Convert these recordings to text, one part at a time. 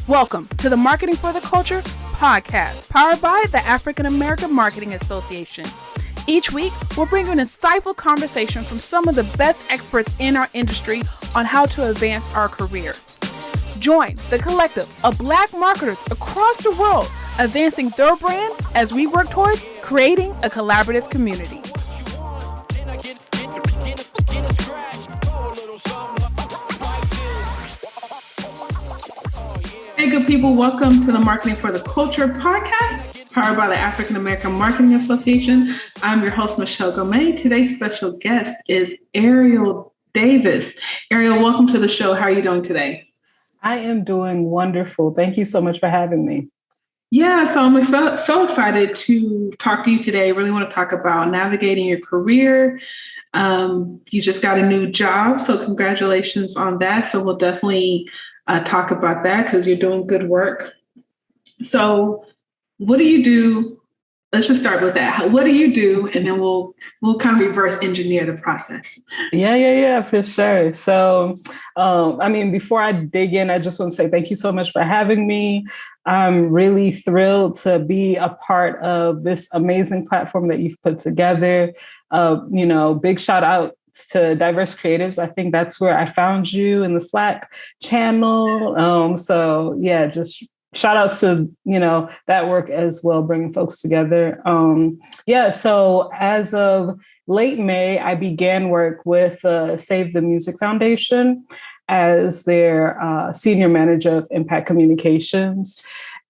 Welcome to the Marketing for the Culture podcast, powered by the African American Marketing Association. Each week, we'll bring you an insightful conversation from some of the best experts in our industry on how to advance our career. Join the collective of Black marketers across the world, advancing their brand as we work towards creating a collaborative community. Hey, good people, welcome to the Marketing for the Culture podcast, powered by the African American Marketing Association. I'm your host, Michelle Gomez. Today's special guest is Ariel Davis. Ariel, welcome to the show. How are you doing today? I am doing wonderful. Thank you so much for having me. Yeah, so I'm so excited to talk to you today. I really want to talk about navigating your career. You just got a new job, so congratulations on that. So we'll definitely talk about that because you're doing good work. So what do you do? Let's just start with that. What do you do? And then we'll kind of reverse engineer the process. Yeah, for sure. So, before I dig in, I just want to say thank you so much for having me. I'm really thrilled to be a part of this amazing platform that you've put together. Big shout out to Diverse Creatives. I think that's where I found you in the Slack channel. Just shout outs to, that work as well, bringing folks together. So as of late May, I began work with Save the Music Foundation as their senior manager of impact communications.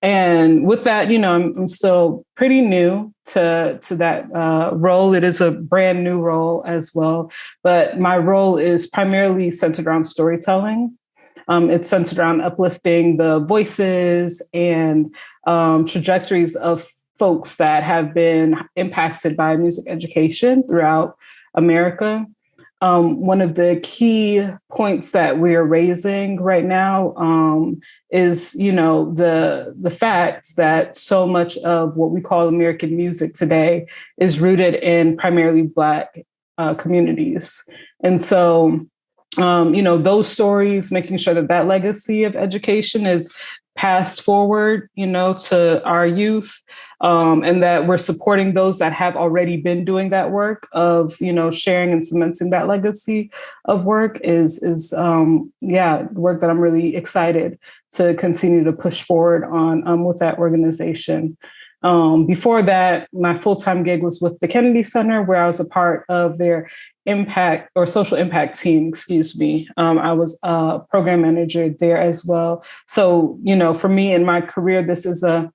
And with that, I'm still pretty new to that role. It is a brand new role as well, but my role is primarily centered around storytelling. It's centered around uplifting the voices and trajectories of folks that have been impacted by music education throughout America. One of the key points that we are raising right now is, the fact that so much of what we call American music today is rooted in primarily Black communities. And so, those stories, making sure that legacy of education is passed forward, to our youth, and that we're supporting those that have already been doing that work of, sharing and cementing that legacy of work is work that I'm really excited to continue to push forward on with that organization. Before that, my full-time gig was with the Kennedy Center, where I was a part of their impact or social impact team, I was a program manager there as well. So, for me in my career, this is a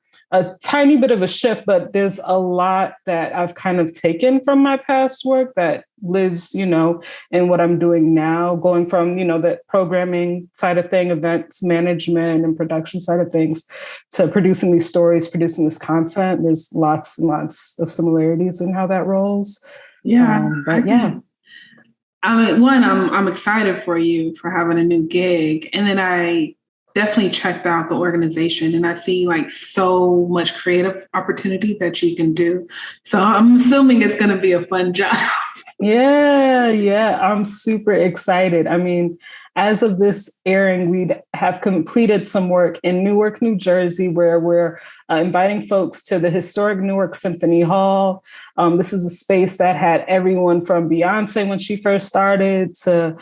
tiny bit of a shift, but there's a lot that I've kind of taken from my past work that lives, in what I'm doing now, going from, the programming side of thing, events management and production side of things, to producing these stories, producing this content. There's lots and lots of similarities in how that rolls. I'm excited for you for having a new gig. And then I definitely checked out the organization and I see so much creative opportunity that you can do. So I'm assuming it's going to be a fun job. Yeah. I'm super excited. As of this airing, we have completed some work in Newark, New Jersey, where we're inviting folks to the historic Newark Symphony Hall. This is a space that had everyone from Beyonce when she first started to,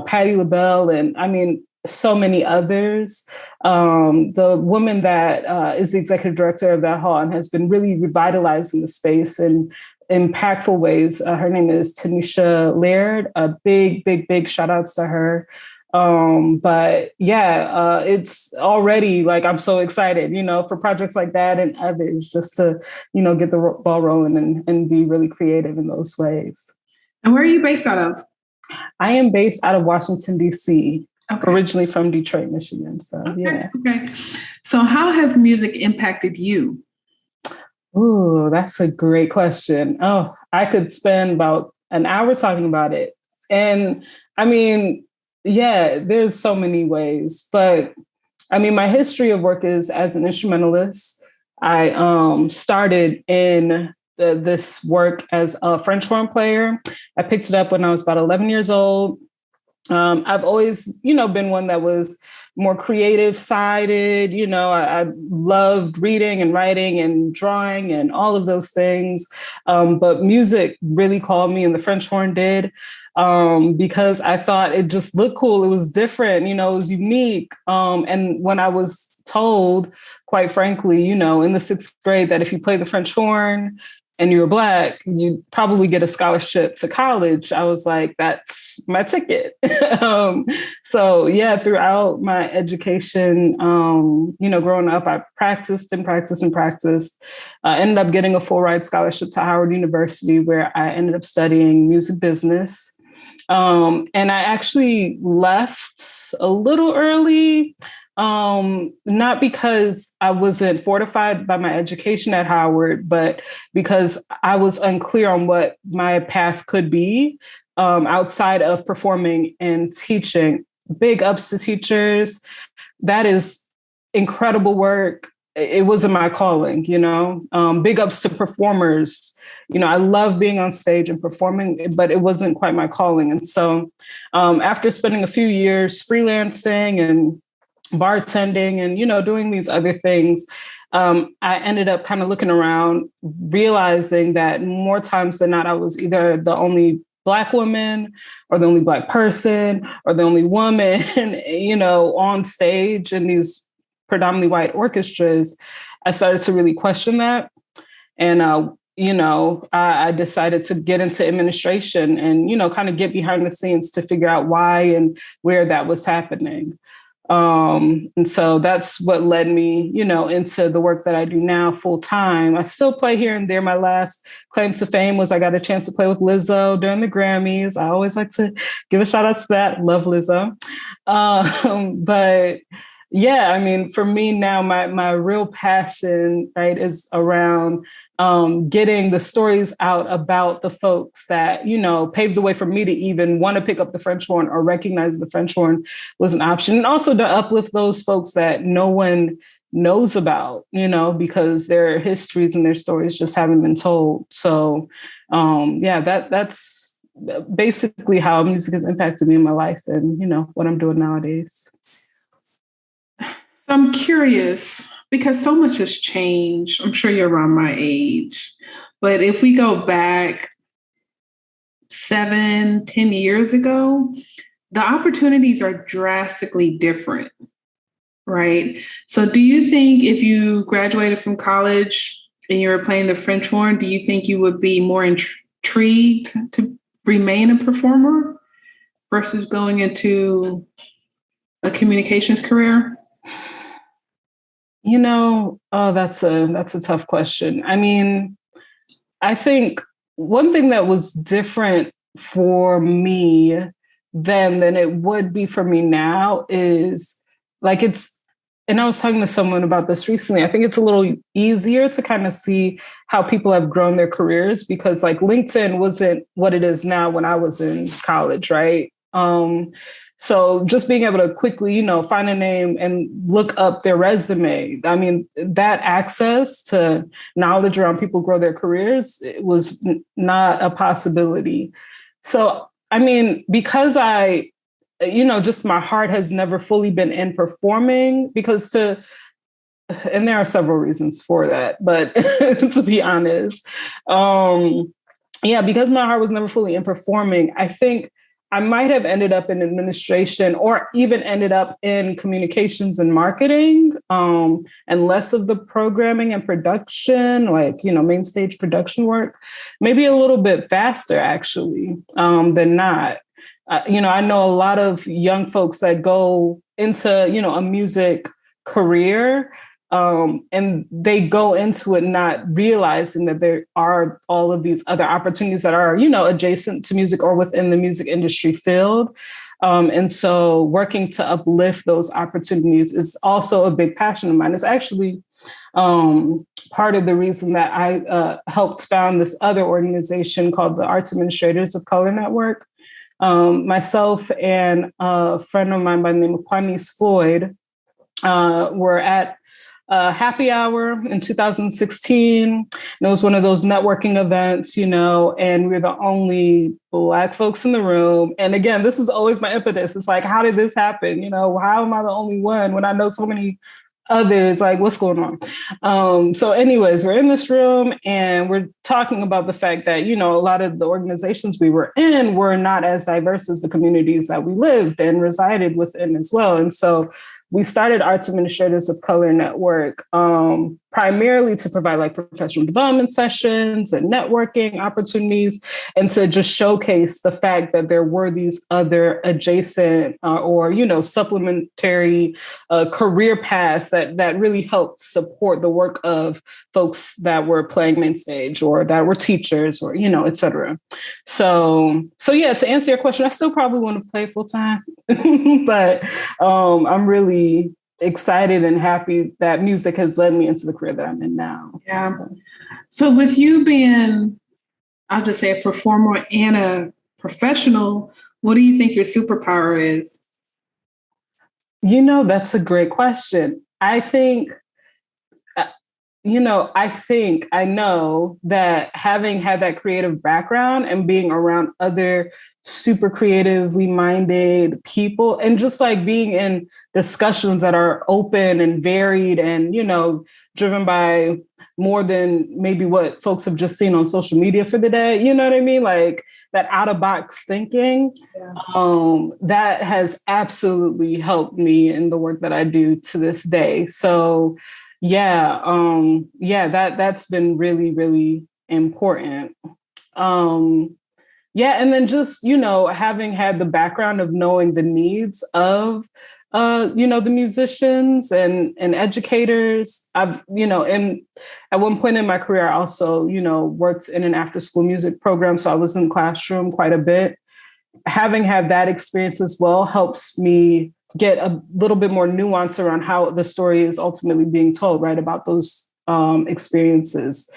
Patti LaBelle, and so many others. The woman that is the executive director of that hall and has been really revitalizing the space in impactful ways. Her name is Tanisha Laird. A big shout outs to her. It's already I'm so excited, for projects like that and others, just to, get the ball rolling and be really creative in those ways. And where are you based out of? I am based out of Washington, D.C., okay. Originally from Detroit, Michigan. So, Okay. So how has music impacted you? Ooh, that's a great question. Oh, I could spend about an hour talking about it. And there's so many ways, but my history of work is as an instrumentalist. I started in this work as a French horn player. I picked it up when I was about 11 years old. I've always, been one that was more creative sided. I loved reading and writing and drawing and all of those things. But music really called me, and the French horn did, because I thought it just looked cool. It was different, it was unique. And when I was told, quite frankly, in the sixth grade, that if you play the French horn and you were Black, you'd probably get a scholarship to college, I was like, that's my ticket. So yeah, throughout my education, growing up, I practiced and practiced and practiced. I ended up getting a full ride scholarship to Howard University, where I ended up studying music business. And I actually left a little early. Not because I wasn't fortified by my education at Howard, but because I was unclear on what my path could be, outside of performing and teaching. Big ups to teachers. That is incredible work. It wasn't my calling, big ups to performers. I love being on stage and performing, but it wasn't quite my calling. And so after spending a few years freelancing and bartending and, doing these other things, I ended up kind of looking around, realizing that more times than not, I was either the only Black woman or the only Black person or the only woman, on stage in these predominantly white orchestras. I started to really question that. And, I decided to get into administration and, kind of get behind the scenes to figure out why and where that was happening. And so that's what led me, into the work that I do now full time. I still play here and there. My last claim to fame was I got a chance to play with Lizzo during the Grammys. I always like to give a shout out to that. Love Lizzo. But yeah, I mean, for me now, my real passion, right, is around getting the stories out about the folks that, paved the way for me to even want to pick up the French horn or recognize the French horn was an option. And also to uplift those folks that no one knows about, because their histories and their stories just haven't been told. So that's basically how music has impacted me in my life and, what I'm doing nowadays. I'm curious because so much has changed. I'm sure you're around my age, but if we go back 7, 10 years ago, the opportunities are drastically different, right? So do you think if you graduated from college and you were playing the French horn, do you think you would be more intrigued to remain a performer versus going into a communications career? That's a tough question. I mean, I think one thing that was different for me then than it would be for me now is and I was talking to someone about this recently. I think it's a little easier to kind of see how people have grown their careers because LinkedIn wasn't what it is now when I was in college, right? So just being able to quickly, find a name and look up their resume. I mean, that access to knowledge around people grow their careers, it was not a possibility. So, I mean, because just my heart has never fully been in performing and there are several reasons for that, but to be honest, because my heart was never fully in performing, I think I might have ended up in administration or even ended up in communications and marketing, and less of the programming and production, main stage production work, maybe a little bit faster actually, than not. I know a lot of young folks that go into, a music career, and they go into it not realizing that there are all of these other opportunities that are, adjacent to music or within the music industry field. And so working to uplift those opportunities is also a big passion of mine. It's actually part of the reason that I helped found this other organization called the Arts Administrators of Color Network. Myself and a friend of mine by the name of Quanice Floyd were at happy hour in 2016. And it was one of those networking events, and we're the only Black folks in the room. And again, this is always my impetus. It's like, how did this happen? How am I the only one when I know so many others? Like, what's going on? So anyways, we're in this room and we're talking about the fact that, a lot of the organizations we were in were not as diverse as the communities that we lived and resided within as well. And so we started Arts Administrators of Color Network primarily to provide like professional development sessions and networking opportunities, and to just showcase the fact that there were these other adjacent or supplementary career paths that really helped support the work of folks that were playing main stage or that were teachers or et cetera. So yeah, to answer your question, I still probably want to play full time, but I'm really excited and happy that music has led me into the career that I'm in now. Yeah. So with you being, I'll just say, a performer and a professional, what do you think your superpower is? That's a great question. I know that having had that creative background and being around other super creatively minded people and just like being in discussions that are open and varied and, driven by more than maybe what folks have just seen on social media for the day, you know what I mean? Like that out of box thinking, that has absolutely helped me in the work that I do to this day. So that's been really, really important. And then just, having had the background of knowing the needs of, the musicians and educators. And at one point in my career, I also, worked in an after school music program. So I was in the classroom quite a bit. Having had that experience as well helps me get a little bit more nuance around how the story is ultimately being told, right, about those experiences.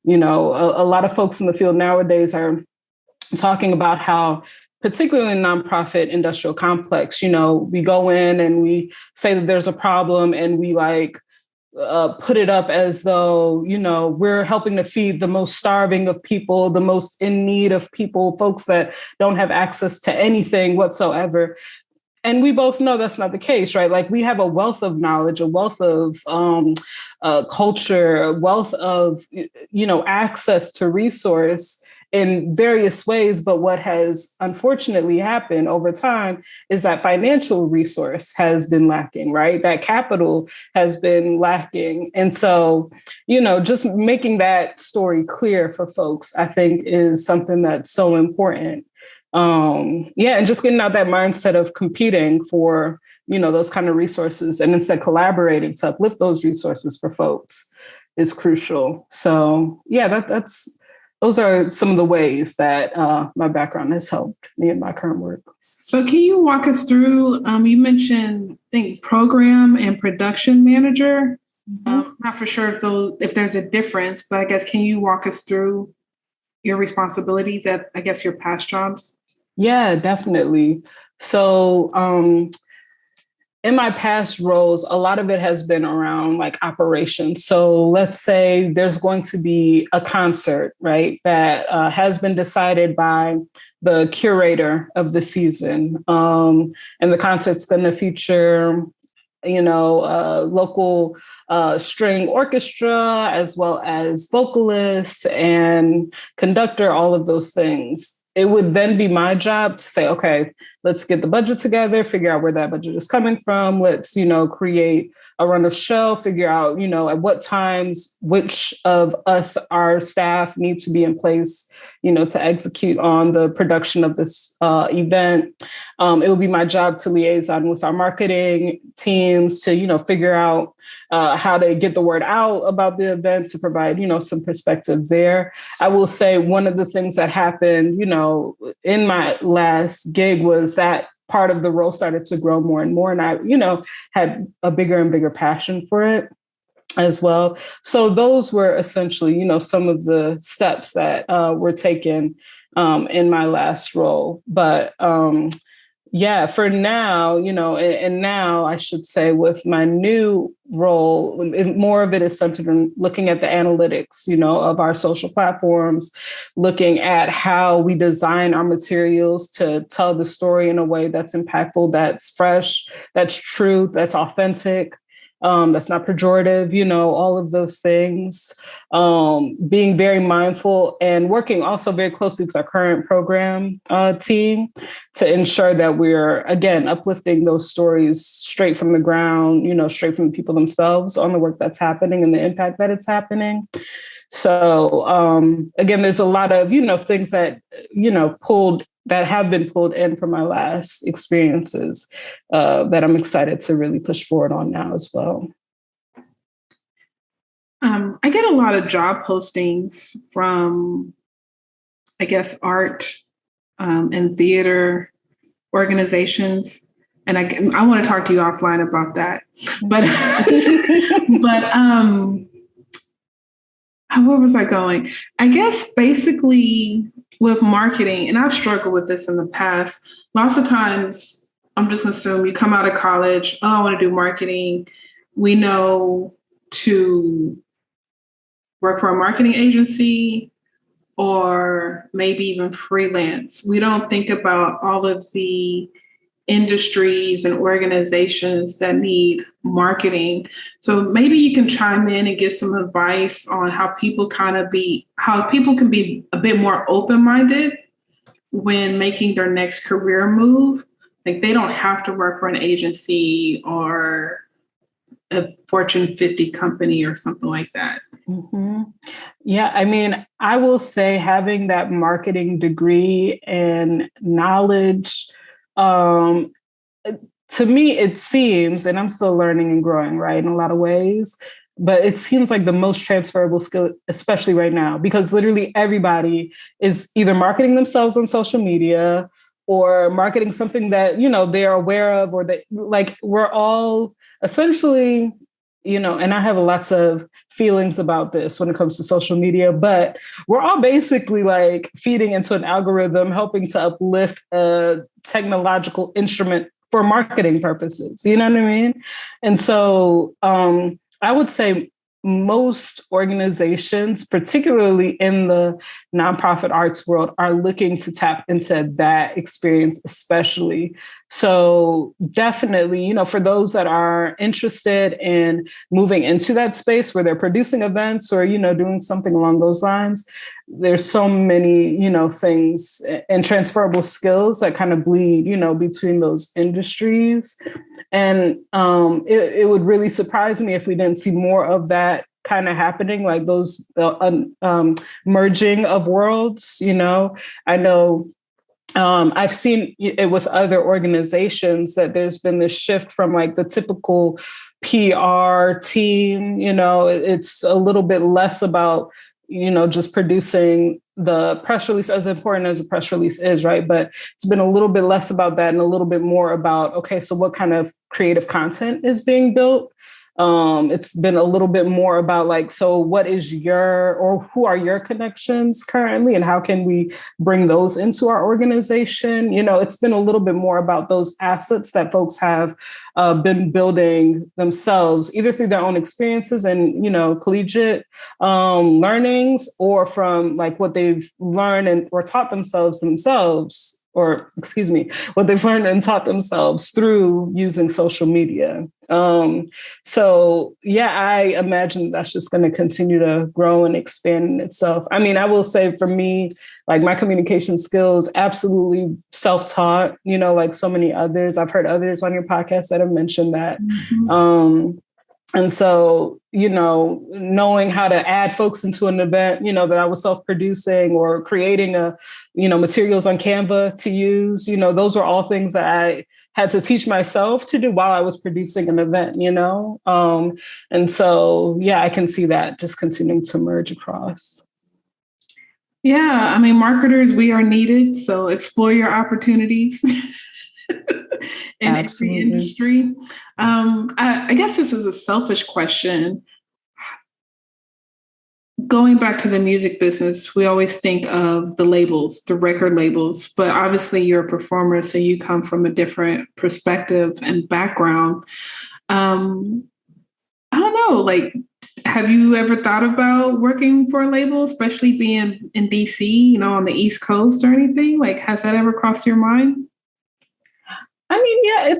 A lot of folks in the field nowadays are talking about how, particularly in the nonprofit industrial complex, we go in and we say that there's a problem and we put it up as though, we're helping to feed the most starving of people, the most in need of people, folks that don't have access to anything whatsoever. And we both know that's not the case, right? Like we have a wealth of knowledge, a wealth of culture, a wealth of, access to resource in various ways. But what has unfortunately happened over time is that financial resource has been lacking, right? That capital has been lacking. And so, just making that story clear for folks, I think is something that's so important. And just getting out that mindset of competing for, those kind of resources and instead collaborating to uplift those resources for folks is crucial. So those are some of the ways that my background has helped me in my current work. So can you walk us through, you mentioned, I think, program and production manager. Not for sure if there's a difference, but I guess, can you walk us through your responsibilities at, I guess, your past jobs? Yeah, definitely. So in my past roles, a lot of it has been around like operations. So let's say there's going to be a concert, right, that has been decided by the curator of the season. And the concert's going to feature, local string orchestra, as well as vocalists and conductor, all of those things. It would then be my job to say, okay, let's get the budget together, figure out where that budget is coming from. Let's, create a run of show, figure out, at what times, which of us, our staff need to be in place, to execute on the production of this event. It would be my job to liaison with our marketing teams to, figure out how to get the word out about the event, to provide, some perspective there. I will say one of the things that happened, in my last gig was that part of the role started to grow more and more. And I, had a bigger and bigger passion for it as well. So those were essentially, some of the steps that were taken in my last role. But Yeah, for now, and now I should say with my new role, more of it is centered on looking at the analytics, of our social platforms, looking at how we design our materials to tell the story in a way that's impactful, that's fresh, that's true, that's authentic. That's not pejorative, all of those things. Being very mindful and working also very closely with our current program team to ensure that we're, again, uplifting those stories straight from the ground, straight from the people themselves on the work that's happening and the impact that it's happening. So again, there's a lot of, things that, that have been pulled in from my last experiences that I'm excited to really push forward on now as well. I get a lot of job postings from, I guess, art and theater organizations. And I want to talk to you offline about that. But, where was I going? I guess basically with marketing, and I've struggled with this in the past, lots of times I'm just assuming you come out of college, oh, I want to do marketing. We know to work for a marketing agency or maybe even freelance. We don't think about all of the industries and organizations that need marketing. So maybe you can chime in and give some advice on how people can be a bit more open-minded when making their next career move. Like they don't have to work for an agency or a Fortune 50 company or something like that. Mm-hmm. Yeah, I mean, I will say having that marketing degree and knowledge, to me, it seems, and I'm still learning and growing, right, in a lot of ways, but it seems like the most transferable skill, especially right now, because literally everybody is either marketing themselves on social media or marketing something that, they're aware of, or that, like, we're all essentially, and I have lots of feelings about this when it comes to social media, but we're all basically like feeding into an algorithm, helping to uplift a technological instrument for marketing purposes. You know what I mean? And so I would say most organizations, particularly in the nonprofit arts world, are looking to tap into that experience, especially. So definitely, for those that are interested in moving into that space where they're producing events or, doing something along those lines, there's so many, things and transferable skills that kind of bleed, between those industries. And it would really surprise me if we didn't see more of that kind of happening, like those merging of worlds. I know I've seen it with other organizations that there's been this shift from like the typical PR team. It's a little bit less about just producing the press release, as important as a press release is, right? But it's been a little bit less about that and a little bit more about, okay, so what kind of creative content is being built? It's been a little bit more about like, so what is who are your connections currently and how can we bring those into our organization? It's been a little bit more about those assets that folks have been building themselves, either through their own experiences and, collegiate learnings, or from like what they've learned or taught themselves, what they've learned and taught themselves through using social media. So yeah, I imagine that's just going to continue to grow and expand in itself. I mean, I will say for me, like my communication skills, absolutely self-taught, like so many others. I've heard others on your podcast that have mentioned that. Mm-hmm. And so, knowing how to add folks into an event, that I was self-producing or creating materials on Canva to use, those were all things that I had to teach myself to do while I was producing an event, and so, yeah, I can see that just continuing to merge across. Yeah, I mean, marketers, we are needed. So explore your opportunities. In every industry. I guess this is a selfish question. going back to the music business, we always think of the labels, the record labels, but obviously you're a performer, so you come from a different perspective and background. Um, I don't know, like, have you ever thought about working for a label, especially being in DC, on the East Coast or anything? Like, has that ever crossed your mind? I mean, yeah,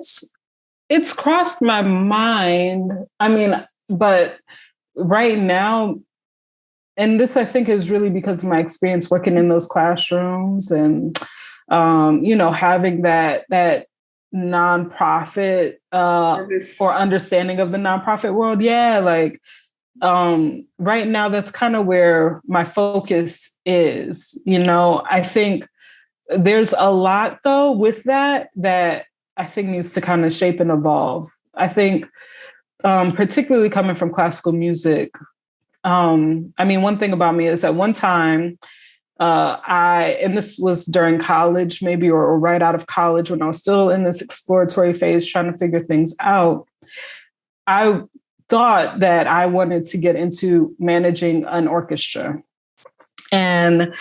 it's crossed my mind. I mean, but right now, and this I think is really because of my experience working in those classrooms and having that nonprofit or understanding of the nonprofit world. Yeah, like right now that's kind of where my focus is. I think there's a lot though with that I think needs to kind of shape and evolve. I think particularly coming from classical music. I mean, one thing about me is at one time, and this was during college, maybe, or right out of college when I was still in this exploratory phase, trying to figure things out. I thought that I wanted to get into managing an orchestra. And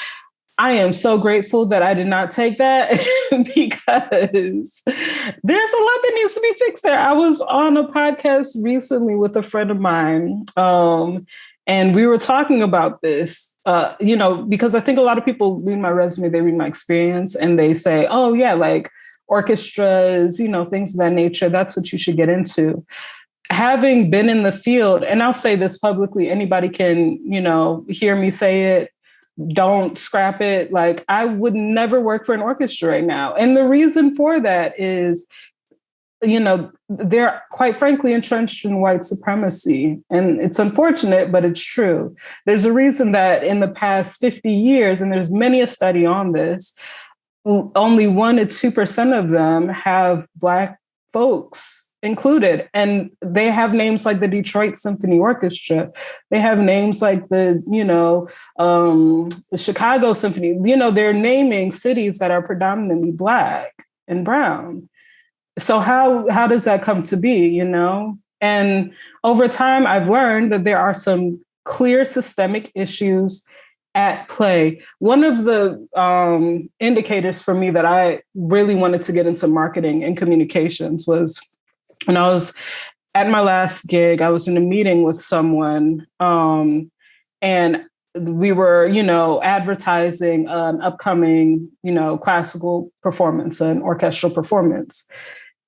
I am so grateful that I did not take that because there's a lot that needs to be fixed there. I was on a podcast recently with a friend of mine, and we were talking about this, because I think a lot of people read my resume, they read my experience, and they say, oh, yeah, like orchestras, things of that nature, that's what you should get into. Having been in the field, and I'll say this publicly, anybody can, hear me say it, don't scrap it. Like, I would never work for an orchestra right now. And the reason for that is, they're quite frankly entrenched in white supremacy. And it's unfortunate, but it's true. There's a reason that in the past 50 years, and there's many a study on this, only 1% to 2% of them have Black folks included. And they have names like the Detroit Symphony Orchestra. They have names like the Chicago Symphony. They're naming cities that are predominantly Black and brown. So how does that come to be, And over time, I've learned that there are some clear systemic issues at play. One of the indicators for me that I really wanted to get into marketing and communications was when I was at my last gig. I was in a meeting with someone, and we were, advertising an upcoming, classical performance, an orchestral performance.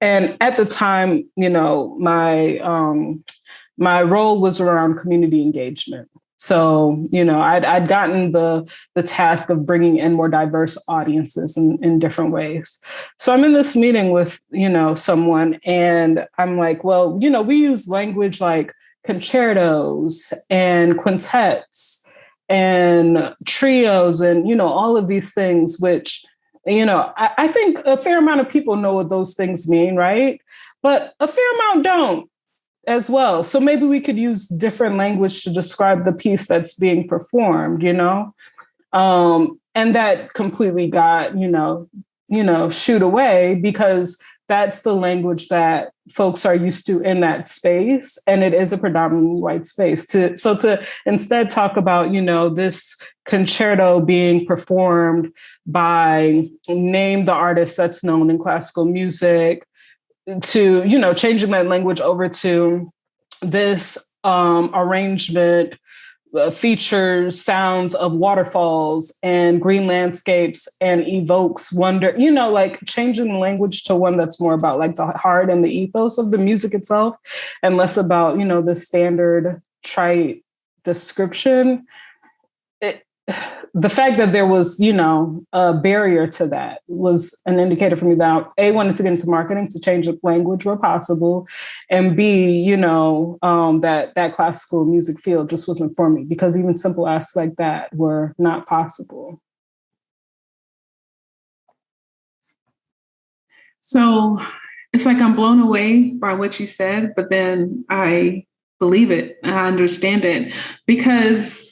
And at the time, my role was around community engagement. So, I'd gotten the task of bringing in more diverse audiences in different ways. So I'm in this meeting with, someone, and I'm like, well, we use language like concertos and quintets and trios and, all of these things, which, I think a fair amount of people know what those things mean, right? But a fair amount don't as well. So maybe we could use different language to describe the piece that's being performed, and that completely got, shooed away because that's the language that folks are used to in that space. And it is a predominantly white space. So to instead talk about, this concerto being performed by name the artist that's known in classical music, to, changing that language over to this arrangement features sounds of waterfalls and green landscapes and evokes wonder, like changing the language to one that's more about like the heart and the ethos of the music itself and less about, the standard trite description. The fact that there was, a barrier to that was an indicator for me that A, wanted to get into marketing to change the language where possible, and B, that classical music field just wasn't for me because even simple asks like that were not possible. So it's like I'm blown away by what you said, but then I believe it and I understand it because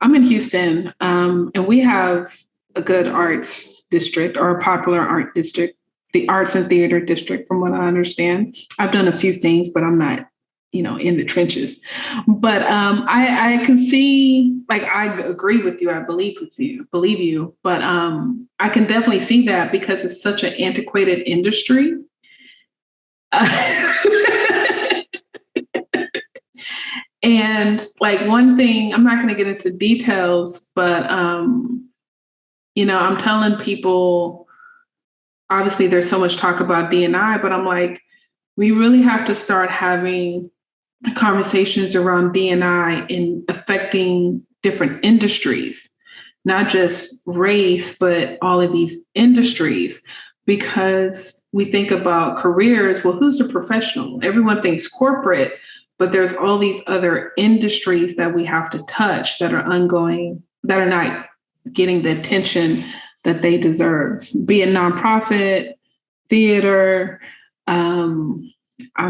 I'm in Houston, and we have a good arts district or a popular art district, the arts and theater district, from what I understand. I've done a few things, but I'm not in the trenches. But I can see, like, I agree with you. I believe you. But I can definitely see that because it's such an antiquated industry. And like one thing, I'm not going to get into details, but I'm telling people, obviously there's so much talk about D&I, but I'm like, we really have to start having conversations around D&I in affecting different industries, not just race, but all of these industries, because we think about careers. Well, who's the professional? Everyone thinks corporate, but there's all these other industries that we have to touch that are ongoing, that are not getting the attention that they deserve, be it nonprofit, theater. I'm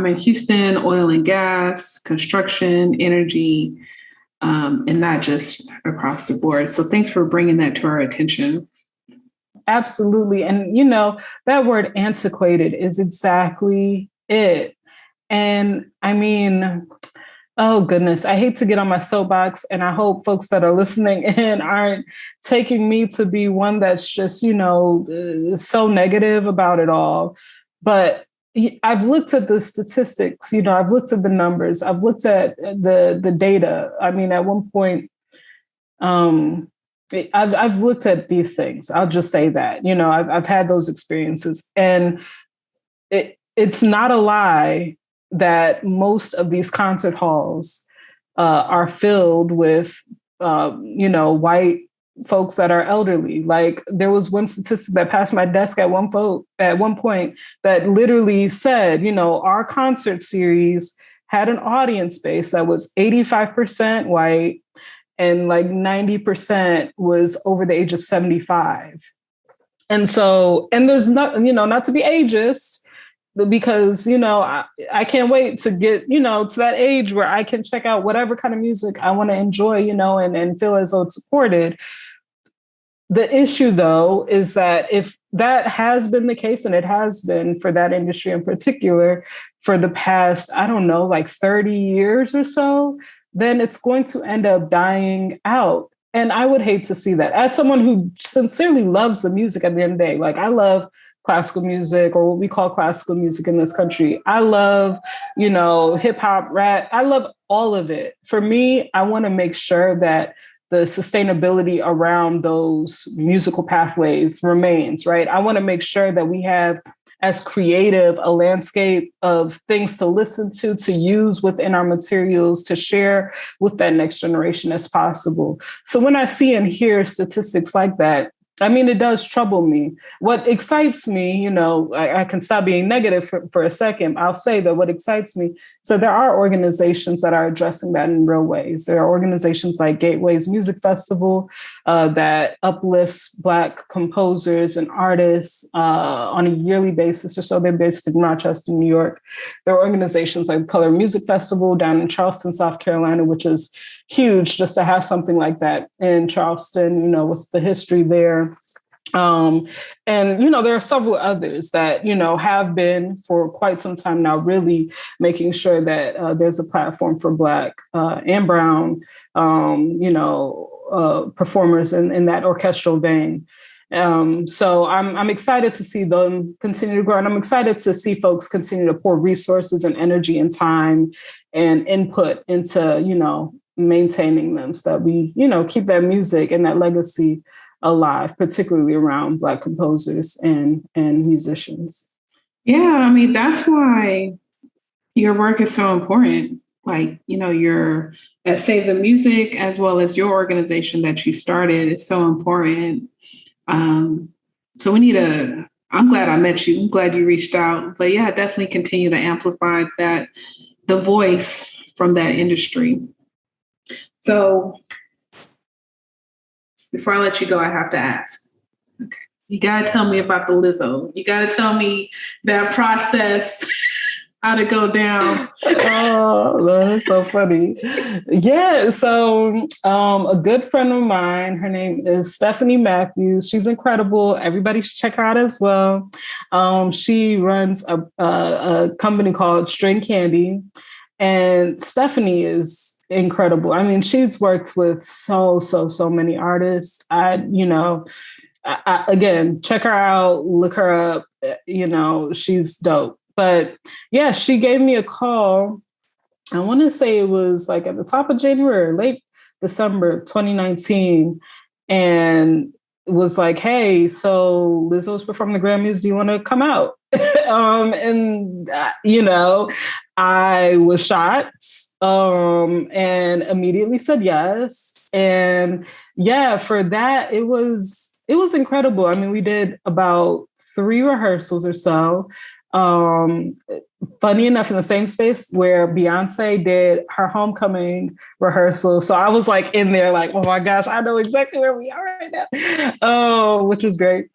in Houston, oil and gas, construction, energy, and not just across the board. So thanks for bringing that to our attention. Absolutely. And, that word antiquated is exactly it. And I mean, oh goodness, I hate to get on my soapbox, and I hope folks that are listening in aren't taking me to be one that's just, so negative about it all. But I've looked at the statistics, I've looked at the numbers, I've looked at the data. I mean, at one point, I've looked at these things. I'll just say that, I've had those experiences, and it's not a lie that most of these concert halls are filled with, white folks that are elderly. Like, there was one statistic that passed my desk at one point that literally said, our concert series had an audience base that was 85% white and like 90% was over the age of 75. And so, and there's not, not to be ageist, because, I can't wait to get, to that age where I can check out whatever kind of music I want to enjoy, and feel as though it's supported. The issue, though, is that if that has been the case, and it has been for that industry in particular for the past, I don't know, like 30 years or so, then it's going to end up dying out. And I would hate to see that. As someone who sincerely loves the music at the end of the day, like, I love classical music, or what we call classical music in this country. I love, hip hop, rap. I love all of it. For me, I want to make sure that the sustainability around those musical pathways remains, right? I want to make sure that we have as creative a landscape of things to listen to use within our materials, to share with that next generation as possible. So when I see and hear statistics like that, I mean, it does trouble me. What excites me, I can stop being negative for a second. I'll say that what excites me, so there are organizations that are addressing that in real ways. There are organizations like Gateways Music Festival that uplifts Black composers and artists on a yearly basis or so. They're based in Rochester, New York. There are organizations like Color Music Festival down in Charleston, South Carolina, which is huge just to have something like that in Charleston, with the history there. And, there are several others that, have been for quite some time now, really making sure that there's a platform for Black and Brown, performers in that orchestral vein. So I'm excited to see them continue to grow, and I'm excited to see folks continue to pour resources and energy and time and input into, maintaining them, so that we, keep that music and that legacy alive, particularly around Black composers and musicians. Yeah, I mean, that's why your work is so important. Like, your at Save the Music, as well as your organization that you started, is so important. So I'm glad I met you. I'm glad you reached out. But yeah, definitely continue to amplify the voice from that industry. So before I let you go, I have to ask. Okay. You got to tell me about the Lizzo. You got to tell me that process, how to go down. Oh, that's so funny. Yeah. So a good friend of mine, her name is Stephanie Matthews. She's incredible. Everybody should check her out as well. She runs a company called String Candy. And Stephanie is incredible. I mean, she's worked with so many artists. Again, check her out, look her up. She's dope. But yeah, she gave me a call. I want to say it was like at the top of January, late December 2019. And it was like, hey, so Lizzo's performing the Grammys. Do you want to come out? I was shocked and immediately said yes. And yeah, for that, it was incredible. I mean, we did about 3 rehearsals or so. Funny enough, in the same space where Beyonce did her homecoming rehearsal. So I was like in there like, oh my gosh, I know exactly where we are right now. Oh, which was great.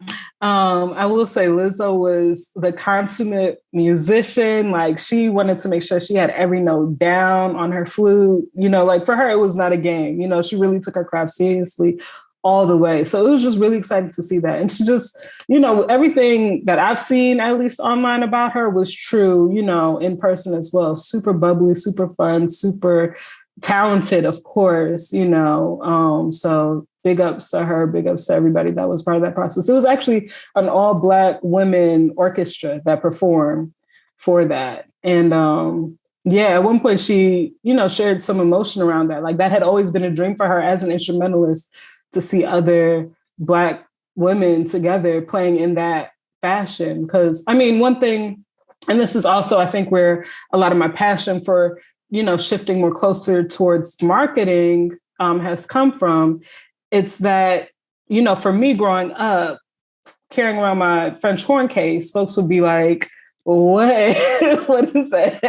I will say Lizzo was the consummate musician. Like she wanted to make sure she had every note down on her flute. Like for her, it was not a game. She really took her craft seriously all the way. So it was just really exciting to see that. And she just, everything that I've seen, at least online about her, was true, in person as well. Super bubbly, super fun, super talented, of course, so big ups to her, big ups to everybody that was part of that process. It was actually an all Black women orchestra that performed for that. And at one point she, shared some emotion around that. Like that had always been a dream for her as an instrumentalist, to see other Black women together playing in that fashion. Because I mean, one thing, and this is also, I think, where a lot of my passion for, shifting more closer towards marketing has come from. It's that, for me growing up, carrying around my French horn case, folks would be like, what is that?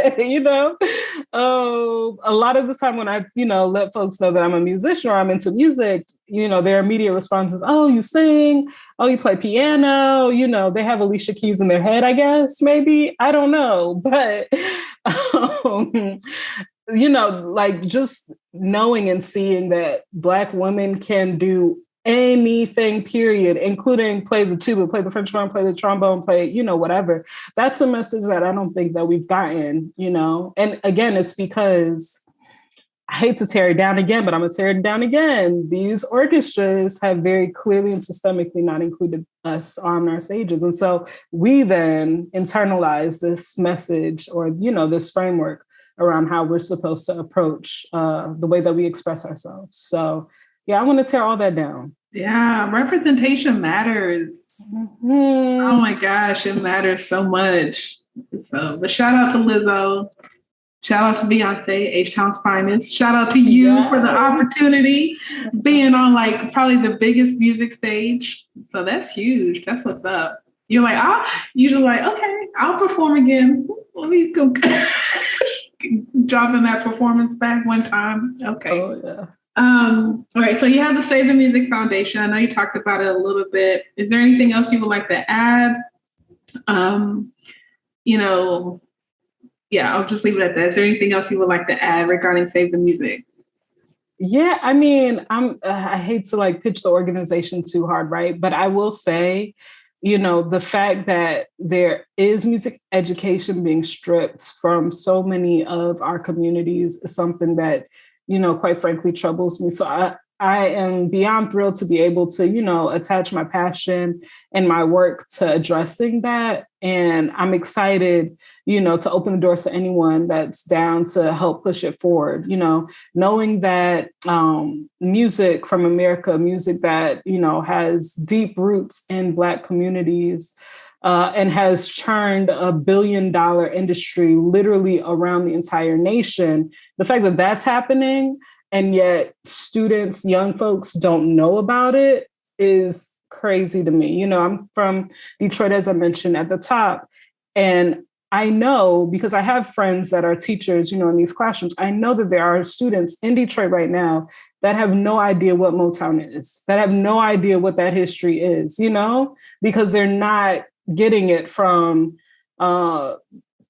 A lot of the time when I, let folks know that I'm a musician or I'm into music, their immediate response is, oh, you sing, oh, you play piano, they have Alicia Keys in their head, I guess, maybe, I don't know. But, like just knowing and seeing that Black women can do anything, period, including play the tuba, play the French horn, play the trombone, play, whatever. That's a message that I don't think that we've gotten, And again, it's because I hate to tear it down again, but I'm going to tear it down again. These orchestras have very clearly and systemically not included us on our stages. And so we then internalize this message or, this framework around how we're supposed to approach the way that we express ourselves. So yeah, I want to tear all that down. Yeah, representation matters. Mm-hmm. Oh my gosh, it matters so much. So, but shout out to Lizzo. Shout out to Beyonce, H-Town's finest. Shout out to you for the opportunity, being on like probably the biggest music stage. So that's huge. That's what's up. You're like, you're just like, okay, I'll perform again. Let me go dropping that performance back one time. Okay. Oh yeah. All right. So you have the Save the Music Foundation. I know you talked about it a little bit. Is there anything else you would like to add? I'll just leave it at that. Is there anything else you would like to add regarding Save the Music? Yeah, I mean, I hate to like pitch the organization too hard, right? But I will say, the fact that there is music education being stripped from so many of our communities is something that, quite frankly, troubles me. So I am beyond thrilled to be able to, attach my passion and my work to addressing that. And I'm excited, to open the doors to anyone that's down to help push it forward, knowing that music from America, music that, has deep roots in Black communities and has churned $1 billion industry literally around the entire nation. The fact that that's happening and yet students, young folks don't know about it is crazy to me. I'm from Detroit, as I mentioned at the top, and I know because I have friends that are teachers, in these classrooms, I know that there are students in Detroit right now that have no idea what Motown is, that have no idea what that history is, because they're not getting it from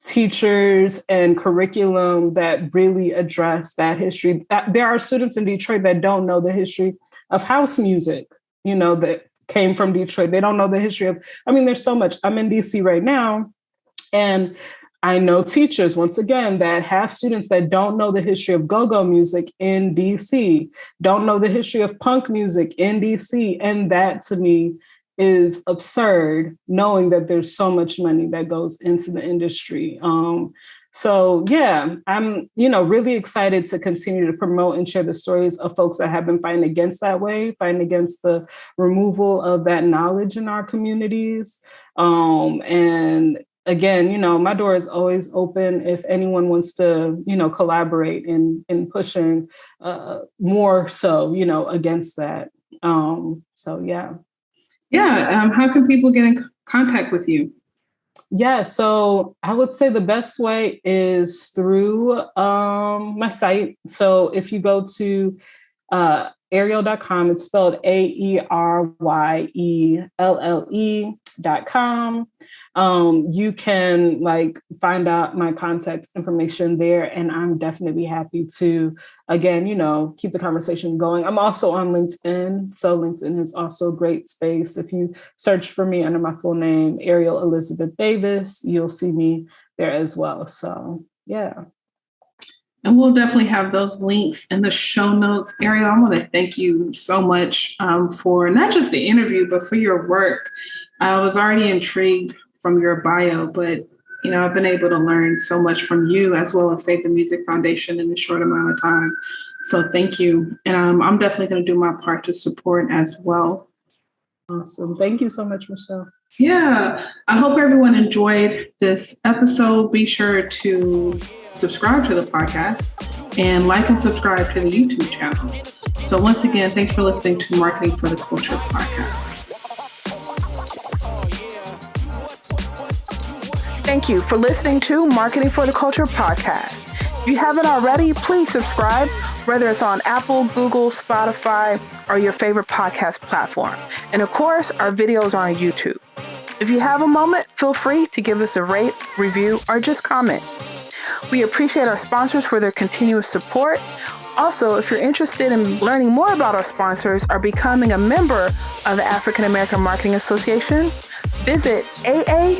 teachers and curriculum that really address that history. There are students in Detroit that don't know the history of house music, that came from Detroit. They don't know the history of, there's so much. I'm in DC right now. And I know teachers, once again, that have students that don't know the history of go-go music in DC, don't know the history of punk music in DC. And that to me is absurd, knowing that there's so much money that goes into the industry. So yeah, I'm, really excited to continue to promote and share the stories of folks that have been fighting against fighting against the removal of that knowledge in our communities. And again, my door is always open if anyone wants to, collaborate in pushing more so, against that. So yeah. Yeah. How can people get in contact with you? Yeah, so I would say the best way is through my site. So if you go to Ariel.com, it's spelled AERYELLE.com. You can find out my contact information there, and I'm definitely happy to, again, keep the conversation going. I'm also on LinkedIn. So LinkedIn is also a great space. If you search for me under my full name, Ariel Elizabeth Davis, you'll see me there as well. So yeah. And we'll definitely have those links in the show notes. Ariel, I want to thank you so much for not just the interview, but for your work. I was already intrigued from your bio, but I've been able to learn so much from you as well as Save the Music Foundation in this short amount of time. So thank you. And I'm definitely going to do my part to support as well. Awesome. Thank you so much, Michelle. Yeah. I hope everyone enjoyed this episode. Be sure to subscribe to the podcast and like and subscribe to the YouTube channel. So once again, thanks for listening to Marketing for the Culture podcast. Thank you for listening to Marketing for the Culture podcast. If you haven't already, please subscribe, whether it's on Apple, Google, Spotify, or your favorite podcast platform. And of course, our videos are on YouTube. If you have a moment, feel free to give us a rate, review, or just comment. We appreciate our sponsors for their continuous support. Also, if you're interested in learning more about our sponsors or becoming a member of the African American Marketing Association, visit aa-ma.org.